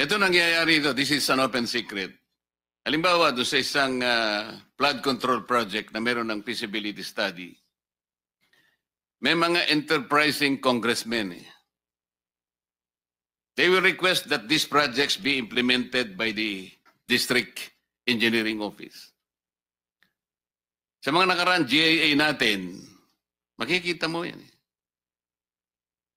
Ito nangyayari ito. This is an open secret. Halimbawa, doon sa isang flood control project na meron ng feasibility study, may mga enterprising congressmen. They will request that these projects be implemented by the district engineering office. Sa mga nakaraan GIA natin, makikita mo yan.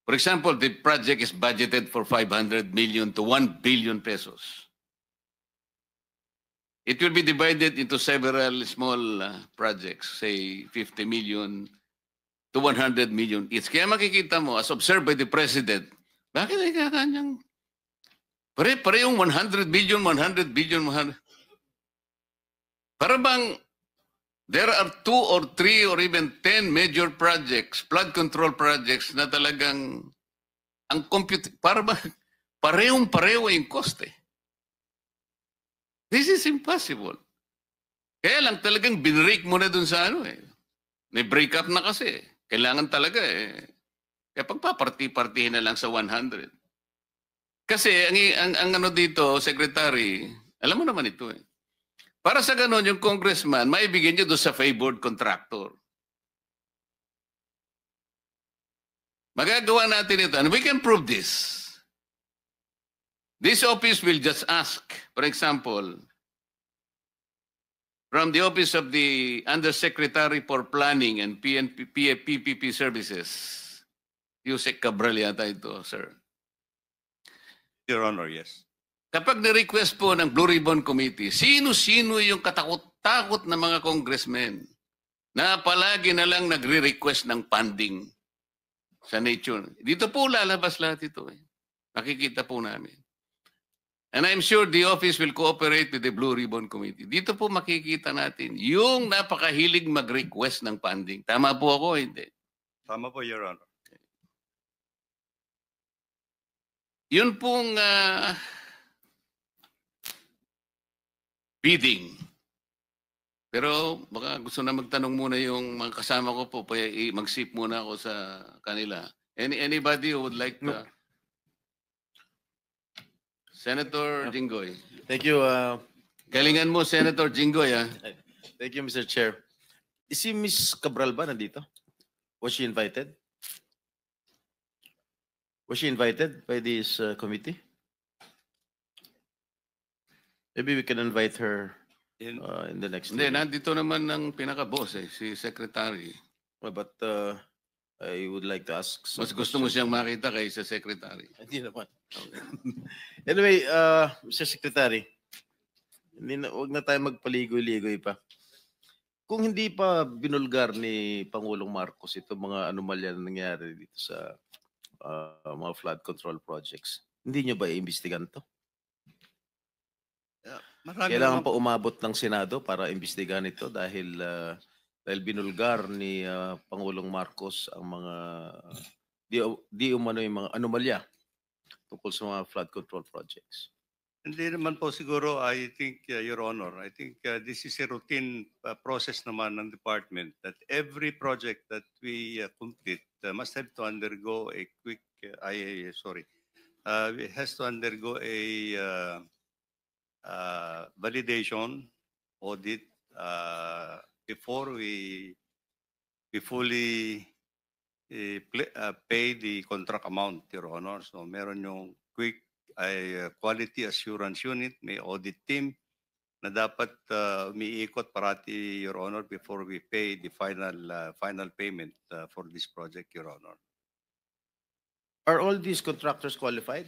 For example, the project is budgeted for 500 million to 1 billion pesos. It will be divided into several small projects, say 50 million to 100 million each. Kaya makikita mo, as observed by the President, bakit ay kakanyang pare-parehong 100 billion, 100 billion, 100. Para bang there are 2 or 3 or even 10 major projects, flood control projects na talagang ang compute, para ba parehong-pareho yung cost eh. This is impossible. Kaya lang talagang binrake mo na dun sa ano eh. May break up na kasi. Kailangan talaga eh. Kaya pagpaparti-partihin na lang sa 100. Kasi ang ano dito, Secretary, alam mo naman ito eh. Para sa ganon, yung congressman, maibigyan niyo doon sa favored contractor. Magagawa natin ito. And we can prove this. This office will just ask, for example, from the Office of the Undersecretary for Planning and PPP Services, Yusek Cabral yata ito, sir. Your Honor, yes. Kapag ni-request po ng Blue Ribbon Committee, sino-sino yung katakot-takot na mga congressmen na palagi na lang nagre-request ng funding sa nature. Dito po lalabas lahat ito. Eh. Nakikita po namin. And I'm sure the office will cooperate with the Blue Ribbon Committee. Dito po makikita natin yung napakahilig mag-request ng funding. Tama po ako, hindi? Tama po, Your Honor. Yun pong bidding. Pero baka gusto na magtanong muna yung mga kasama ko po, mag-sip muna ako sa kanila. Anybody who would like to? No. Senator Jinggoy. Thank you. Galingan mo, Senator Jinggoy. Thank you, Mr. Chair. Is si Ms. Cabral ba nandito? Was she invited? Was she invited by this committee? Maybe we can invite her in the next Hindi, meeting. nandito naman ng pinaka-boss si Secretary. But I would like to ask. Mas gusto mo siyang makita kay sa Secretary. Hindi naman. Anyway, Mr. Secretary, huwag na tayo magpaligoy-ligoy pa. Kung hindi pa binulgar ni Pangulong Marcos itong mga anomalya na nangyari dito sa mga flood control projects, hindi nyo ba iimbestigan to? Kailangan pa umabot ng Senado para imbestigahan ito dahil binulgar ni Pangulong Marcos ang mga di umano yung mga anomalya tungkol sa mga flood control projects. Hindi naman po siguro, I think, Your Honor, I think this is a routine process naman ng department that every project that we complete must have to undergo a quick, it has to undergo a validation audit before we fully pay the contract amount, Your Honor. So meron yung quick quality assurance unit, may audit team na dapat umiikot parati, Your Honor, before we pay the final payment for this project, Your Honor. Are all these contractors qualified?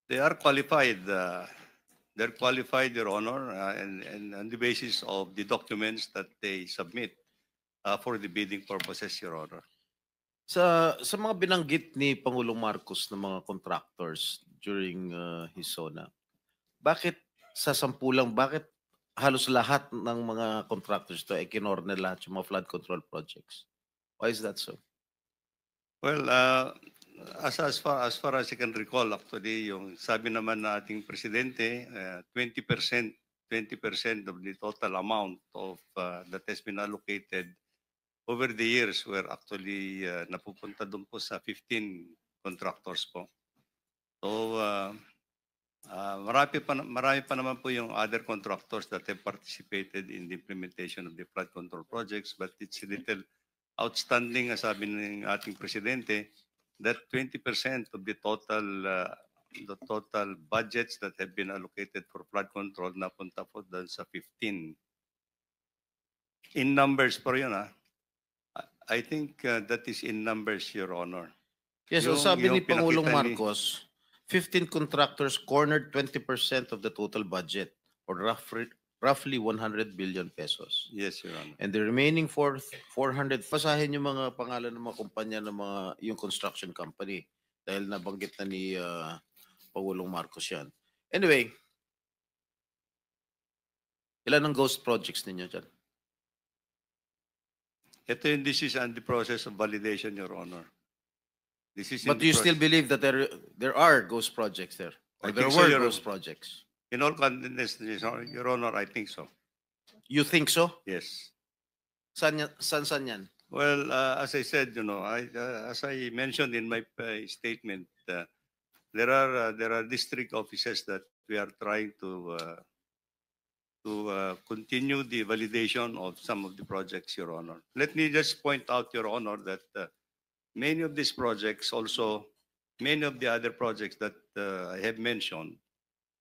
They are qualified. They're qualified, Your Honor, and on the basis of the documents that they submit for the bidding purposes, Your Honor. Sa mga binanggit ni Pangulong Marcos ng mga contractors during his SONA, bakit sa sampulang, bakit halos lahat ng mga contractors to ay kinorner lahat yung mga flood control projects? Why is that so? Well, as far as I can recall, actually, yung sabi naman na ating presidente, 20% of the total amount of that has been allocated over the years were actually napupunta doon po sa 15 contractors po. So, marami pa naman po yung other contractors that have participated in the implementation of the flood control projects, but it's a little outstanding, as sabi ng ating presidente, that 20% of the total budgets that have been allocated for flood control napunta po doon sa 15. In numbers po yun, I think that is in numbers, Your Honor. Yes, so Yung- sabi ni yung Pangulong pinakita ni- Marcos, 15 contractors cornered 20% of the total budget, or roughly 100 billion pesos. Yes, Your Honor. And the remaining 400, pasahin yung mga pangalan ng mga kumpanya ng yung construction company dahil nabanggit na ni Pangulong Marcos yan. Anyway, ilan ang ghost projects ninyo dyan? This is on the process of validation, Your Honor. This is in But the you still process. believe that there are ghost projects there? Or I there think so, were Your ghost projects? In all confidence, Your Honor, I think so. You think so? Yes. Saan yan? Well, as I said, as I mentioned in my statement, there are district offices that we are trying to continue the validation of some of the projects, Your Honor. Let me just point out, Your Honor, that many of these projects also, many of the other projects that I have mentioned,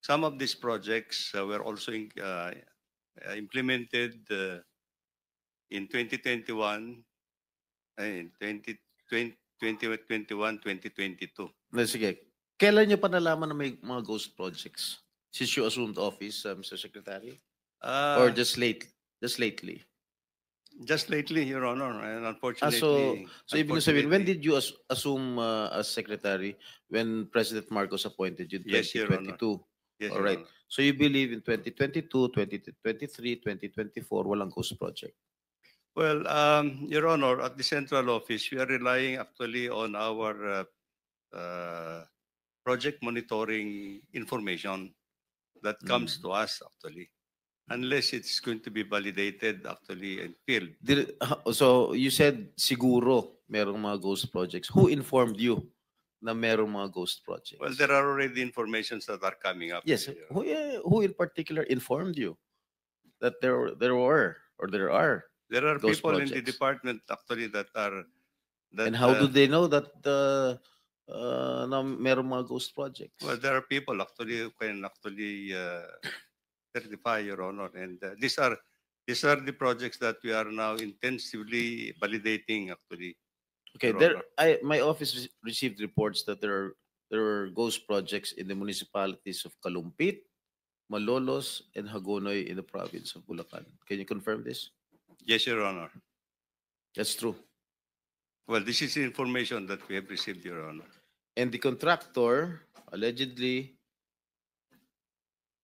some of these projects were also implemented in 2021, in 2021, 2022. Sige. Kailan nyo pa nalaman na may mga ghost projects? Since you assumed office, Mr. Secretary? Or just lately? Just lately, Your Honor, and unfortunately. So ibig sabihin, when unfortunately- did you assume as Secretary when President Marcos appointed you in Yes, Your Honor. 2022? Yes, All Your right. Honor. So you believe in 2022, 2023, 2024, walang ghost project? Well, Your Honor, at the central office, we are relying actually on our project monitoring information that comes to us actually, unless it's going to be validated actually in field. So you said siguro merong mga ghost projects. Who informed you na merong mga ghost projects? Well, there are already informations that are coming up. Yes. Your Honor. Who in particular informed you that there were or there are? There are Those people in the projects. department actually that are. And how do they know that na merong mga ghost projects? Well, there are people actually who can actually certify, Your Honor, and these are the projects that we are now intensively validating actually. Okay, Your my office received reports that there are ghost projects in the municipalities of Kalumpit, Malolos, and Hagonoy in the province of Bulacan. Can you confirm this? Yes, Your Honor. That's true. Well, this is the information that we have received, Your Honor. And the contractor, allegedly,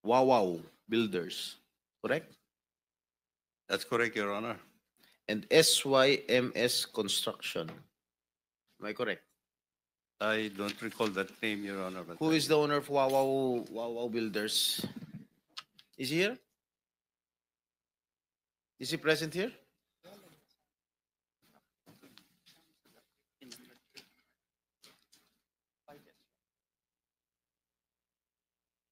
Wawaw Builders, correct? That's correct, Your Honor. And SYMS Construction. Am I correct? I don't recall that name, Your Honor. but Who is the owner of Wawaw Builders? Is he here? Is he present here?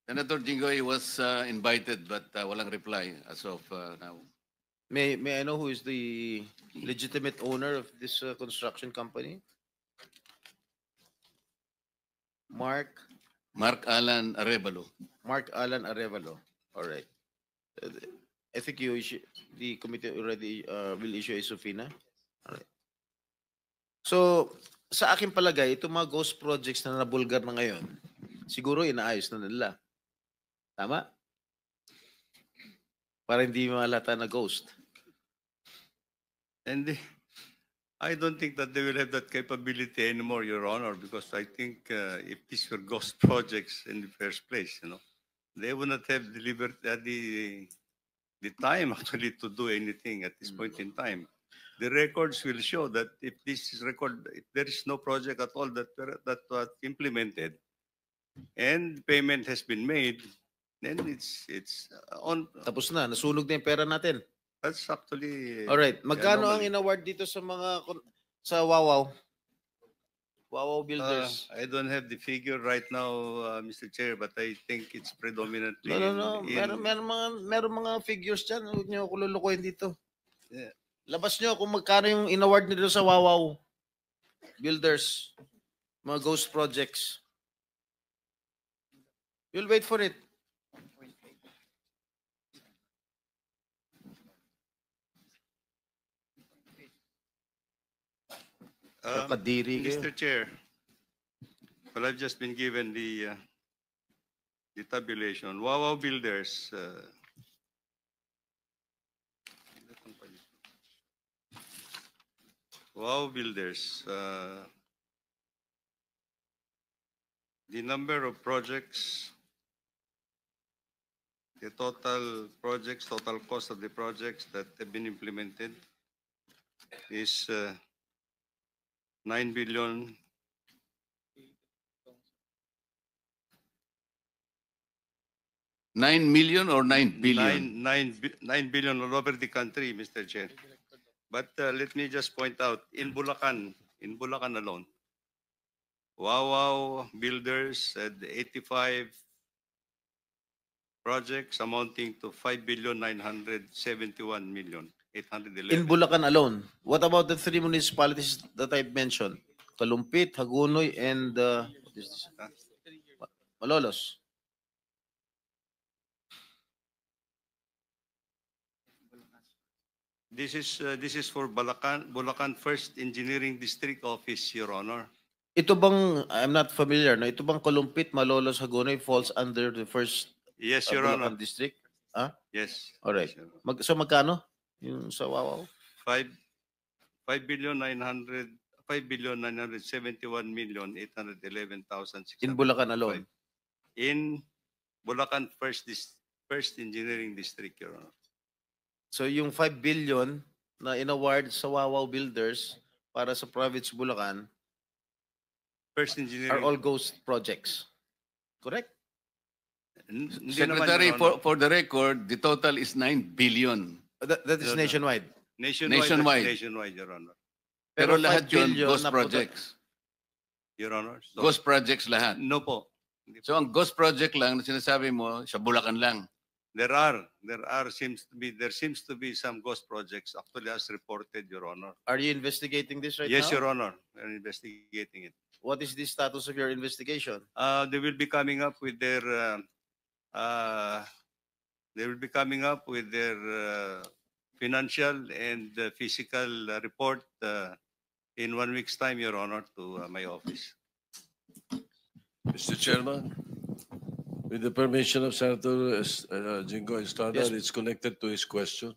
Senator Jinggoy was invited but walang reply as of now. May I know who is the legitimate owner of this construction company? Mark Mark Alan Arevalo. Alan Arevalo. All right. I think the committee already will issue a subpoena. All right. So, sa aking palagay, itong mga ghost projects na nabulgar na ngayon, siguro inaayos na nila. Tama? Para hindi malata na ghost. And I don't think that they will have that capability anymore, Your Honor, because I think if these were ghost projects in the first place, they would not have delivered the time actually to do anything at this point in time. The records will show that if there is no project at all that was implemented and payment has been made, then it's on. Tapos na, nasunog na yung pera natin. That's actually. All right. Magkano ang anomaly. in-award dito sa sa Wawaw? Wawaw Builders. I don't have the figure right now, Mr. Chair, but I think it's predominantly No. Meron mga figures dyan. Huwag niyo ako lulukuhin dito. Yeah. Labas niyo kung magkano yung in-award nito sa Wawaw Builders. Mga ghost projects. You'll wait for it. Kakadiri kayo. Mr. Chair, well, I've just been given the tabulation. Wawaw Builders. Wawaw Builders. The number of projects, the total projects, total cost of the projects that have been implemented is 9 billion. 9 million or 9 billion? 9 billion all over the country, Mr. Chair. But let me just point out, in Bulacan alone, Wawaw Builders had 85 projects amounting to 5,971,811,000. In Bulacan alone. What about the three municipalities that I've mentioned? Kalumpit, Hagonoy, and what is this? Malolos. This is for Bulacan First Engineering District Office, Your Honor. Ito bang, I'm not familiar, no? Ito bang Kalumpit, Malolos, Hagonoy falls under the first Yes, Your Bulacan Honor. district? Yes. Alright. Yes, Your Honor. So magkano? Yung sa Wawaw? 5,971,811,600. In Bulacan alone. In Bulacan First Engineering District, Your Honor. So yung 5 billion na in-award sa Wawaw Builders para sa province Bulacan First are Engineering. all ghost projects. Correct? Hindi naman, Secretary, Your Honor. for the record, the total is 9 billion. That is No. nationwide. Nationwide. Nationwide, Your Honor. Pero 5 lahat yun, billion ghost na projects. Your Honor. So, Ghost projects lahat. No po. So ang ghost project lang na sinasabi mo, sa Bulacan lang. There seems to be some ghost projects actually as reported, Your Honor. Are you investigating this right Yes, now? Your Honor. We're investigating it. What is the status of your investigation? They will be coming up with their financial and physical report in 1 week's time, Your Honor, to my office. Mr. Chairman, with the permission of Senator Jingo Estrada, Yes. it's connected to his question.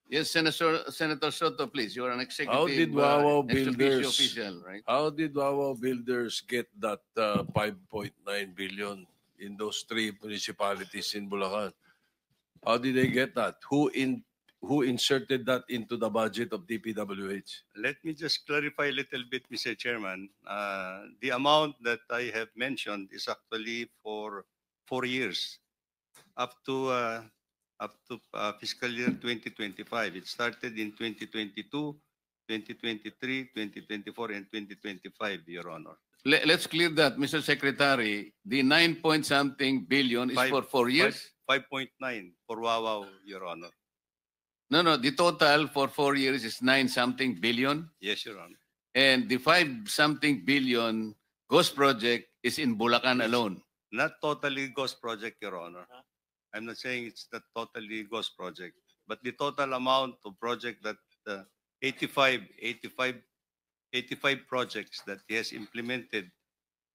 Yes, Senator Soto, please. You are an executive How did Wawaw ex officio Builders- official, right? How did Wawaw Builders get that 5.9 billion in those three municipalities in Bulacan? How did they get that? Who inserted that into the budget of DPWH? Let me just clarify a little bit, Mr. Chairman. The amount that I have mentioned is actually for 4 years, up to fiscal year 2025. It started in 2022, 2023, 2024, and 2025, Your Honor. Let's clear that, Mr. Secretary. The 9-point-something billion is for 4 years? 5.9 for Wawaw, Your Honor. No, the total for 4 years is 9-something billion. Yes, Your Honor. And the 5-something billion ghost project is in Bulacan alone. Not totally ghost project, Your Honor. I'm not saying it's not totally ghost project, but the total amount of project that 85 projects that he has implemented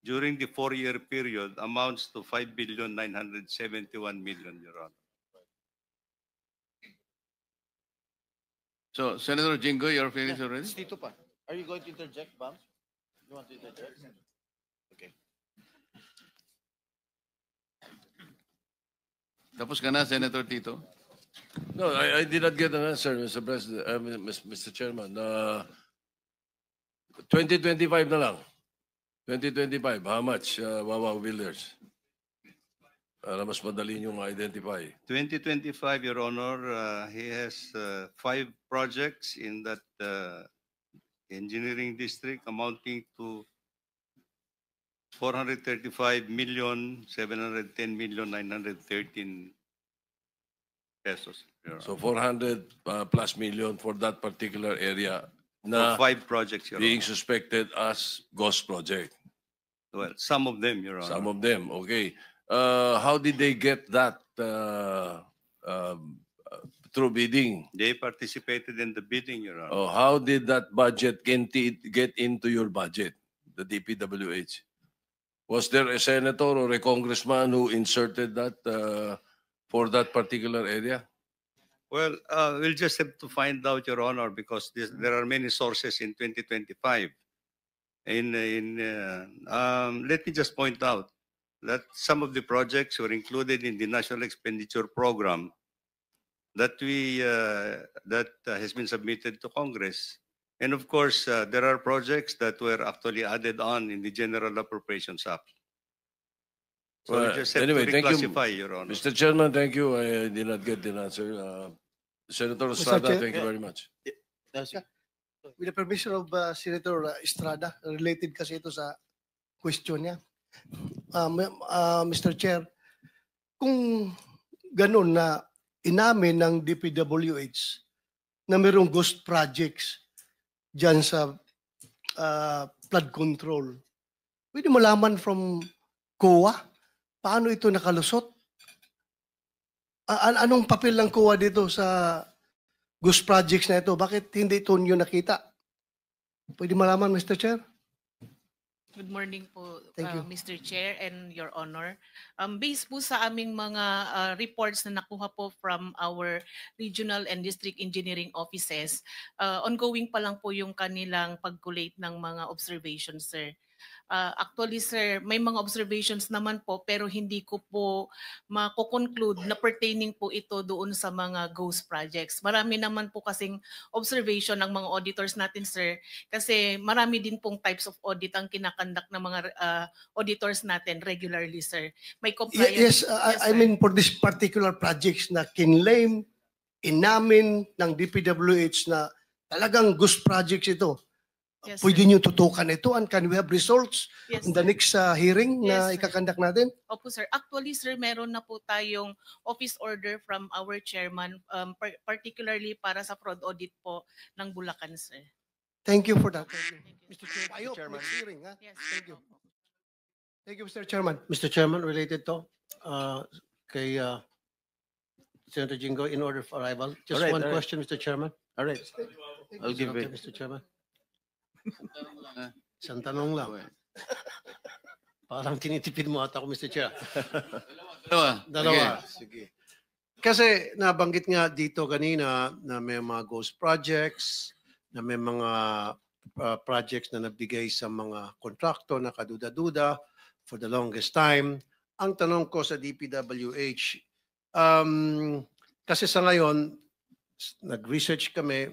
during the 4-year period amounts to 5,971,000,000, Your Honor. So, Senator Jingo, you're finished already? Tito pa. Are you going to interject, Bam? You want to interject? Okay. Tapos ka na, Senator Tito? No, I did not get an answer, Mr. President, Mr. Chairman. 2025 na lang. 2025, how much, Wawaw Builders? Para mas madali nyo ma-identify. 2025, Your Honor, he has 5 projects in that engineering district amounting to 435,710,913 pesos. Your So Honor. 400 plus million for that particular area For na 5 projects, Your being Honor. suspected as ghost project. Well, some of them, Your Honor. Some of them, okay. How did they get that through bidding? They participated in the bidding, Your Honor. Oh, how did that budget get into your budget, the DPWH? Was there a senator or a congressman who inserted that for that particular area? Well, we'll just have to find out, Your Honor, because there are many sources in 2025. Let me just point out that some of the projects were included in the National Expenditure Program that has been submitted to Congress. And of course, there are projects that were actually added on in the General Appropriations Act. So Well, we just have anyway, to thank you, reclassify, Your Honor. Mr. Chairman, thank you. I did not get the answer. Senator Estrada, Chair, thank you very much. With the permission of Senator Estrada, related kasi ito sa question niya. Mr. Chair, kung ganun na inamin ng DPWH na mayroong ghost projects dyan sa flood control, pwede malaman from COA paano ito nakalusot? Anong papel ng COA dito sa ghost projects na ito? Bakit hindi ito nyo nakita? Pwede malaman, Mr. Chair? Good morning po, Thank you. Mr. Chair and Your Honor. Based po sa aming mga reports na nakuha po from our regional and district engineering offices, ongoing pa lang po yung kanilang pag-collate ng mga observations, sir. Actually, sir, may mga observations naman po pero hindi ko po mako-conclude na pertaining po ito doon sa mga ghost projects. Marami naman po kasing observation ng mga auditors natin, sir, kasi marami din pong types of audit ang kinakandak ng mga auditors natin regularly, sir. May compliance. Yes, I mean for this particular projects na kinlaim, inamin ng DPWH na talagang ghost projects ito. Yes, Pwede sir. nyo tutukan ito and can we have results Yes, in the sir. next hearing na Yes, sir. ikakandak natin? Opo, sir. Actually, sir, meron na po tayong office order from our chairman, particularly para sa fraud audit po ng Bulacan, sir. Thank you for that. Thank you. Mr. Chair, I hope Chairman. next hearing. Ha? Yes, Thank you. opo. Thank you, Mr. Chairman. Mr. Chairman, related to kay Senator Jingo in order of arrival. Just Alright, one alright. question, Mr. Chairman. All right. I'll Is it give okay, it. Mr. Chairman. Isang tanong lang. Parang tinitipid mo ata ako, Mr. Chair. Dalawa. Sige. Kasi nabanggit nga dito kanina na may mga ghost projects, na may mga projects na nabigay sa mga kontrakto na kaduda-duda for the longest time. Ang tanong ko sa DPWH, kasi sa ngayon, nag-research kami,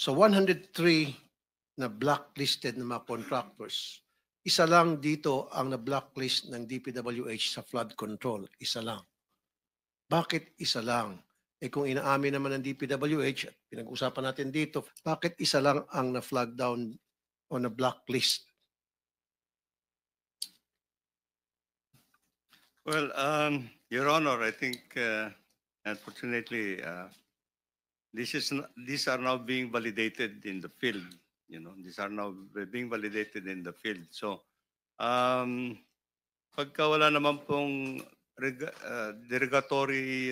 sa 103 na blacklisted na mga contractors, isa lang dito ang na-blacklist ng DPWH sa flood control. Isa lang. Bakit isa lang? Eh kung inaamin naman ng DPWH, at pinag-usapan natin dito, bakit isa lang ang na-flag down o na-blacklist? Well, Your Honor, I think unfortunately these are now being validated in the field. You know, these are now being validated in the field. So, pagka wala naman pong derogatory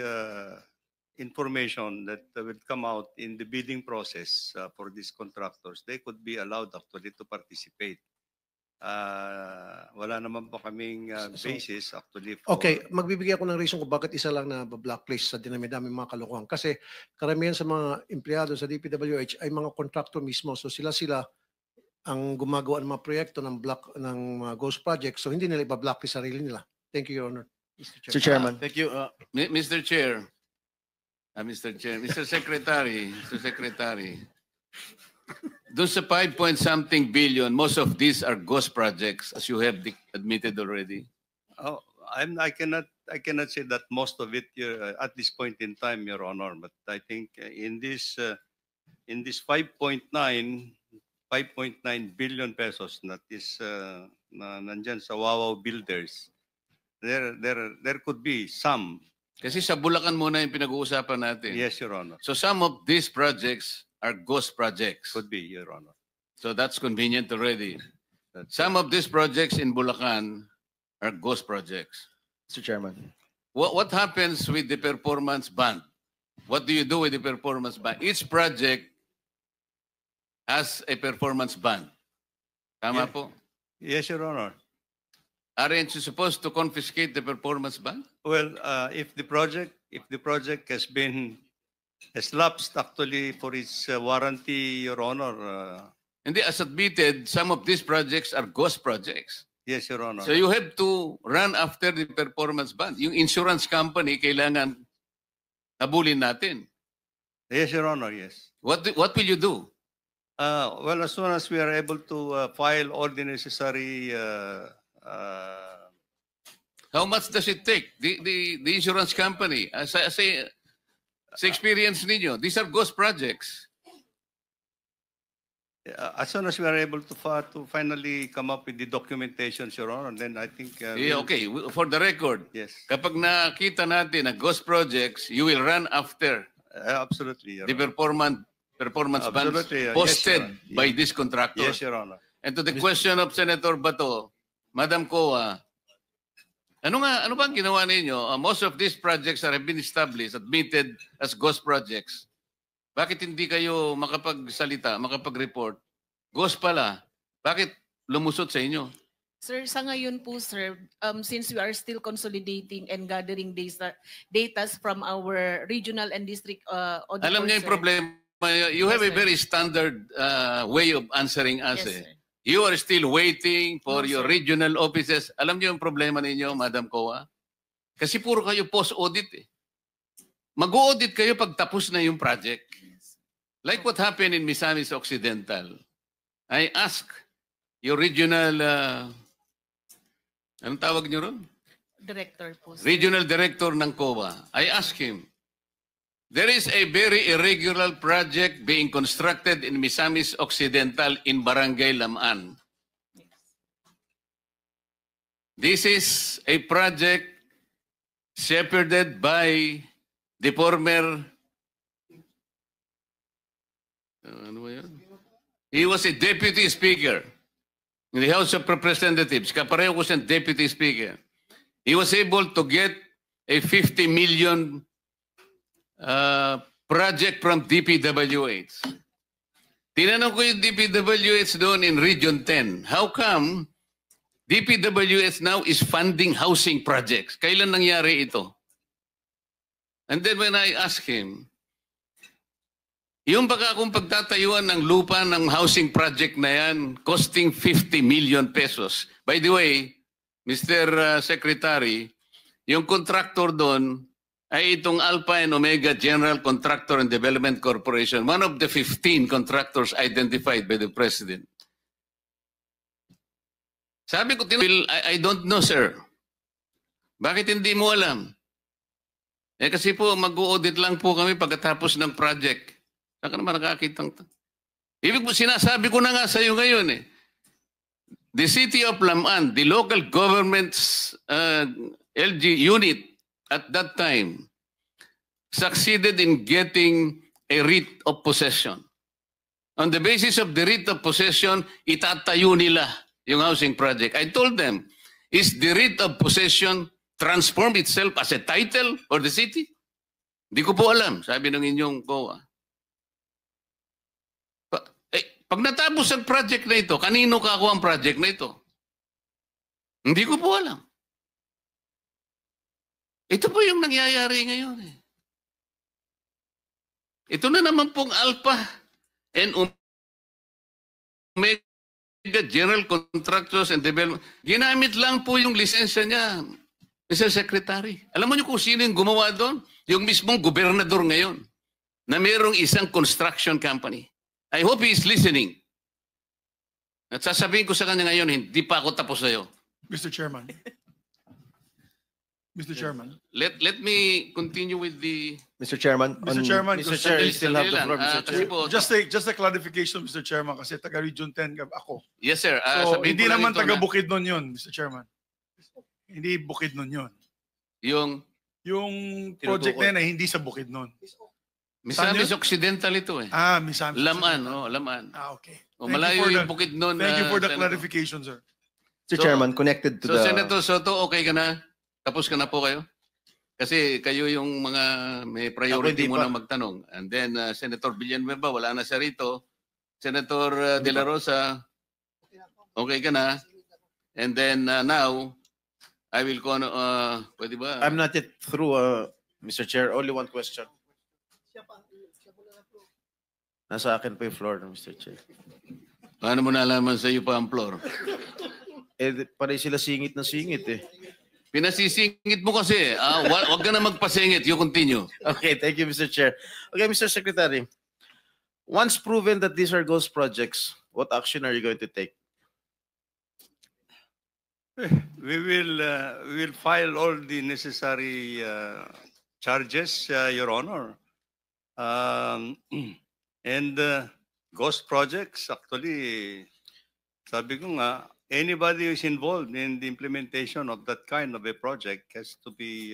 information that will come out in the bidding process for these contractors, they could be allowed actually to participate. Wala naman po kaming basis actually for... Okay, magbibigay ako ng reason kung bakit isa lang na blacklist sa dinami-dami mga kalokohan. Kasi karamihan sa mga empleyado sa DPWH ay mga contractor mismo. So sila ang gumagawa ng mga proyekto ng mga ghost projects. So hindi nila iba-blacklist sarili nila. Thank you, Your Honor. Mr. Chairman. Thank you. Mr. Chair, Mr. Secretary, doon sa 5-point-something billion, most of these are ghost projects, as you have admitted already. Oh, I cannot say that most of it at this point in time, Your Honor. But I think in this 5.9 billion pesos that is na nandyan sa Wawaw Builders, there could be some. Kasi sa Bulacan muna yung pinag-uusapan natin. Yes, Your Honor. So some of these projects are ghost projects. Could be, Your Honor. So that's convenient already. That's Some of these projects in Bulacan are ghost projects. Mr. Chairman. What happens with the performance bond? What do you do with the performance bond? Each project has a performance bond. Tama Yeah. po? Yes, Your Honor. Aren't you supposed to confiscate the performance bond? Well, if the project has lapsed actually for its warranty, Your Honor. Hindi, as admitted, some of these projects are ghost projects. Yes, Your Honor. So you have to run after the performance bond. Yung insurance company, kailangan habulin natin. Yes, Your Honor. Yes. What will you do? Well, as soon as we are able to file all the necessary. How much does it take? The insurance company, sa experience ninyo, these are ghost projects. As soon as we are able to finally come up with the documentation, Your Honor, then I think. Okay, for the record, Yes, kapag nakita natin na ghost projects, you will run after absolutely, Your the Honor. performance bonds Absolutely, yes, posted Your Honor. by this contractor. Yes, Your Honor. And to the question of Senator Bato, Madam Coa, ano bang ginawa ninyo? Most of these projects have been established, admitted as ghost projects. Bakit hindi kayo makapagsalita, makapag-report? Ghost pala. Bakit lumusot sa inyo? Sir, sa ngayon po, sir, since we are still consolidating and gathering data from our regional and district auditors. Alam niyo yung sir. problema. You have Yes, a sir. very standard way of answering us. Yes, sir. You are still waiting for No, your sir. regional offices. Alam niyo yung problema ninyo, Madam Coa? Kasi puro kayo post-audit eh. Mag-audit kayo pag tapos na yung project. Like what happened in Misamis Occidental. I ask your regional, anong tawag niyo ron? Director po, sir. Regional Director ng COA. I ask him, there is a very irregular project being constructed in Misamis Occidental in Barangay Lamaan. This is a project shepherded by the former, ano ba yun? He was a deputy speaker in the House of Representatives. Kapareho ko siyang deputy speaker. He was able to get a 50 million project from DPWH. Tinanong ko yung DPWH doon in Region 10. How come DPWH now is funding housing projects? Kailan nangyari ito? And then when I asked him, yung baka akong pagtatayuan ng lupa ng housing project na yan, costing 50 million pesos. By the way, Mr. Secretary, yung contractor doon ay itong Alpha and Omega General Contractor and Development Corporation, one of the 15 contractors identified by the President. Sabi ko, I don't know, sir. Bakit hindi mo alam? Eh kasi po, mag-audit lang po kami pagkatapos ng project. Saan ka naman nakakitang? Ibig po, sinasabi ko na nga sa iyo ngayon eh. The city of Lamaan, the local government's LG unit at that time succeeded in getting a writ of possession. On the basis of the writ of possession, itatayo nila yung housing project. I told them, is the writ of possession transform itself as a title for the city? Hindi ko po alam, sabi ng inyong COA. Pag natapos ang project na ito, kanino kakuha ang project na ito? Hindi ko po alam. Ito po yung nangyayari ngayon eh. Ito na naman pong Alpha and Omega General Contractors and Development. Ginamit lang po yung lisensya niya, Mr. Secretary. Alam mo niyo kung sino yung gumawa doon? Yung mismong gobernador ngayon na mayroong isang construction company. I hope he is listening. At sasabihin ko sa kanya ngayon, hindi pa ako tapos sa'yo. Mr. Chairman. Mr. Chairman. Let me continue with the... Mr. Chairman, Mr. Chairman, Mr. Chair, you still have the floor, Sandali lang. Mr. Kasi Chair. po, just a clarification, Mr. Chairman, kasi taga Region 10 ako. yes sir, So, sabihin hindi ko lang naman ito taga na Bukidnon yun, Mr. Chairman. Hindi Bukidnon yun. yung Yung project na yun ay hindi sa Bukidnon. Misamis yun? Occidental ito eh. Ah, Misamis. Laman, Laman. Okay. O, Thank you malayo for yung the- Bukidnon. Thank you for the Senator. clarification, sir. Mr. So- Chairman, connected to So the... Senator Soto, okay ka na? Tapos ka na po kayo? Kasi kayo yung mga may priority Ako hindi muna pa. magtanong. And then Senator Villanueva, wala na siya rito. Senator De La Rosa, okay ka na? And then now, I will pwede ba? I'm not yet through, Mr. Chair. Only one question. Nasa akin pa yung floor, Mr. Chair. Paano mo nalaman sa iyo pa ang floor? Parang sila singit na singit eh. Pinasisingit mo kasi. Wag ka na magpasingit. You continue. Okay, thank you, Mr. Chair. Okay, Mr. Secretary. Once proven that these are ghost projects, what action are you going to take? We will file all the necessary charges, Your Honor. And ghost projects, actually, sabi ko nga, anybody who is involved in the implementation of that kind of a project has to be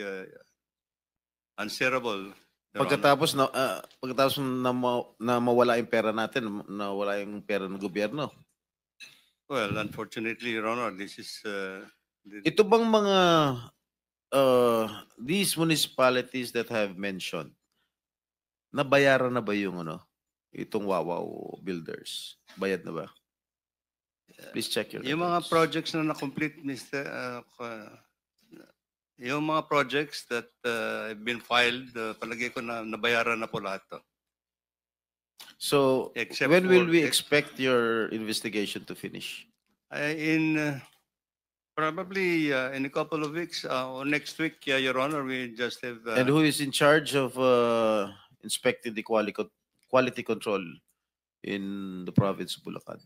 answerable. Your Honor. Pagkatapos na mawala yung pera natin, nawala yung pera ng gobyerno. Well, unfortunately, Your Honor, this is Ito bang mga these municipalities that have mentioned, nabayaran na ba yung itong Wawaw Builders? Bayad na ba? Please check your yung mga records. projects na na-complete, yung mga projects that have been filed, palagay ko na nabayaran na po lahat to. So, Except when will for- we expect your investigation to finish? Probably in a couple of weeks or next week, Your Honor, we just have. And who is in charge of inspecting the quality control in the province of Bulacan?